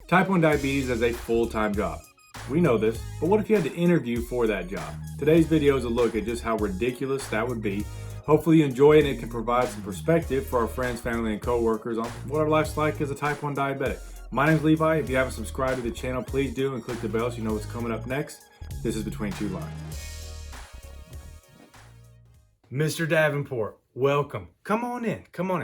Type 1 diabetes is a full-time job. We know this, but what if you had to interview for that job? Today's video is a look at just how ridiculous that would be. Hopefully you enjoy it and it can provide some perspective for our friends, family, and coworkers on what our life's like as a type 1 diabetic. My name is Levi. If you haven't subscribed to the channel, please do and click the bell so you know what's coming up next. This is Between Two Lines. Mr. Davenport, welcome. Come on in,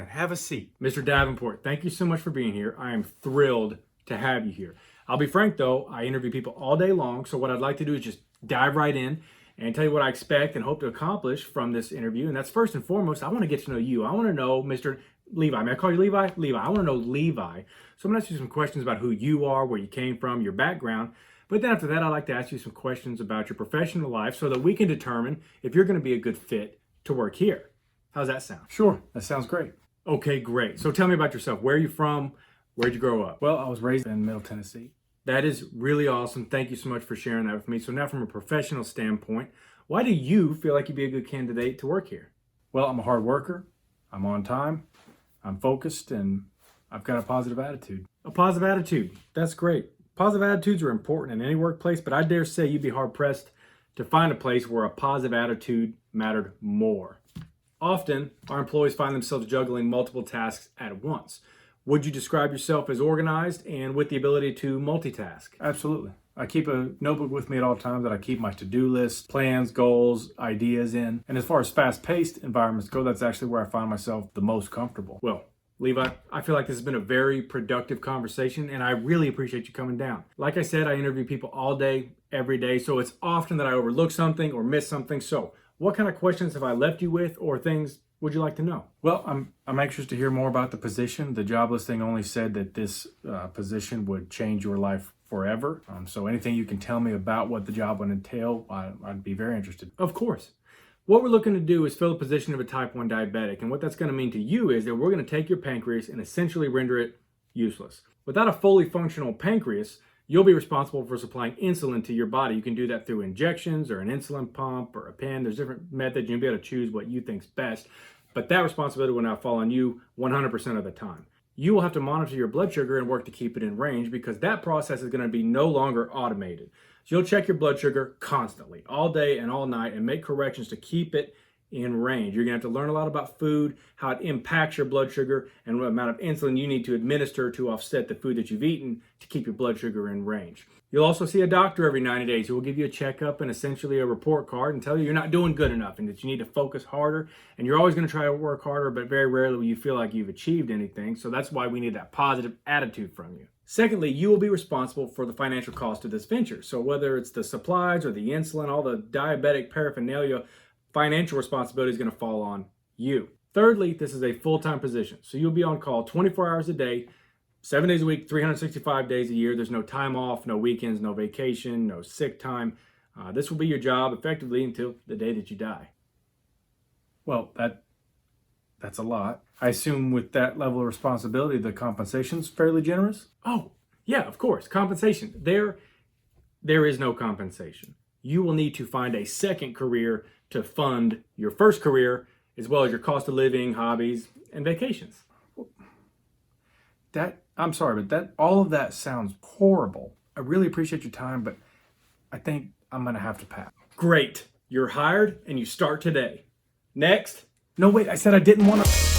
have a seat. Mr. Davenport, thank you so much for being here. I am thrilled to have you here. I'll be frank though, I interview people all day long, so what I'd like to do is just dive right in and tell you what I expect and hope to accomplish from this interview. And that's first and foremost, I want to get to know you. I want to know Mr. Levi. May I call you Levi? Levi. I want to know Levi. So I'm going to ask you some questions about who you are, where you came from, your background. But then after that, I'd like to ask you some questions about your professional life so that we can determine if you're going to be a good fit to work here. How's that sound? Sure, that sounds great. Okay, great. So tell me about yourself. Where are you from? Where'd you grow up? Well, I was raised in Middle Tennessee. That is really awesome. Thank you so much for sharing that with me. So now from a professional standpoint, why do you feel like you'd be a good candidate to work here? Well, I'm a hard worker. I'm on time. I'm focused, and I've got a positive attitude. A positive attitude. That's great. Positive attitudes are important in any workplace, but I dare say you'd be hard-pressed to find a place where a positive attitude mattered more. Often, our employees find themselves juggling multiple tasks at once. Would you describe yourself as organized and with the ability to multitask? Absolutely. I keep a notebook with me at all times that I keep my to-do list, plans, goals, ideas in. And as far as fast-paced environments go, that's actually where I find myself the most comfortable. Well, Levi, I feel like this has been a very productive conversation and I really appreciate you coming down. Like I said, I interview people all day, every day, so it's often that I overlook something or miss something. So what kind of questions have I left you with or things would you like to know? Well, I'm anxious to hear more about the position. The job listing only said that this position would change your life forever. So anything you can tell me about what the job would entail, I'd be very interested. Of course. What we're looking to do is fill the position of a type 1 diabetic. And what that's going to mean to you is that we're going to take your pancreas and essentially render it useless. Without a fully functional pancreas, you'll be responsible for supplying insulin to your body. You can do that through injections or an insulin pump or a pen. There's different methods. You'll be able to choose what you think's best. But that responsibility will now fall on you 100% of the time. You will have to monitor your blood sugar and work to keep it in range because that process is going to be no longer automated. So you'll check your blood sugar constantly, all day and all night, and make corrections to keep it in range. You're going to have to learn a lot about food, how it impacts your blood sugar, and what amount of insulin you need to administer to offset the food that you've eaten to keep your blood sugar in range. You'll also see a doctor every 90 days who will give you a checkup and essentially a report card and tell you you're not doing good enough and that you need to focus harder. And you're always going to try to work harder, but very rarely will you feel like you've achieved anything. So that's why we need that positive attitude from you. Secondly, you will be responsible for the financial cost of this venture. So whether it's the supplies or the insulin, all the diabetic paraphernalia, financial responsibility is going to fall on you. Thirdly, this is a full-time position. So you'll be on call 24 hours a day, 7 days a week, 365 days a year. There's no time off, no weekends, no vacation, no sick time. This will be your job effectively until the day that you die. Well, that's a lot. I assume with that level of responsibility, the compensation's fairly generous? Oh, yeah, of course. Compensation. There is no compensation. You will need to find a second career to fund your first career, as well as your cost of living, hobbies, and vacations. I'm sorry, but all of that sounds horrible. I really appreciate your time, but I think I'm gonna have to pass. Great. You're hired and you start today. Next. No, wait, I said I didn't want to.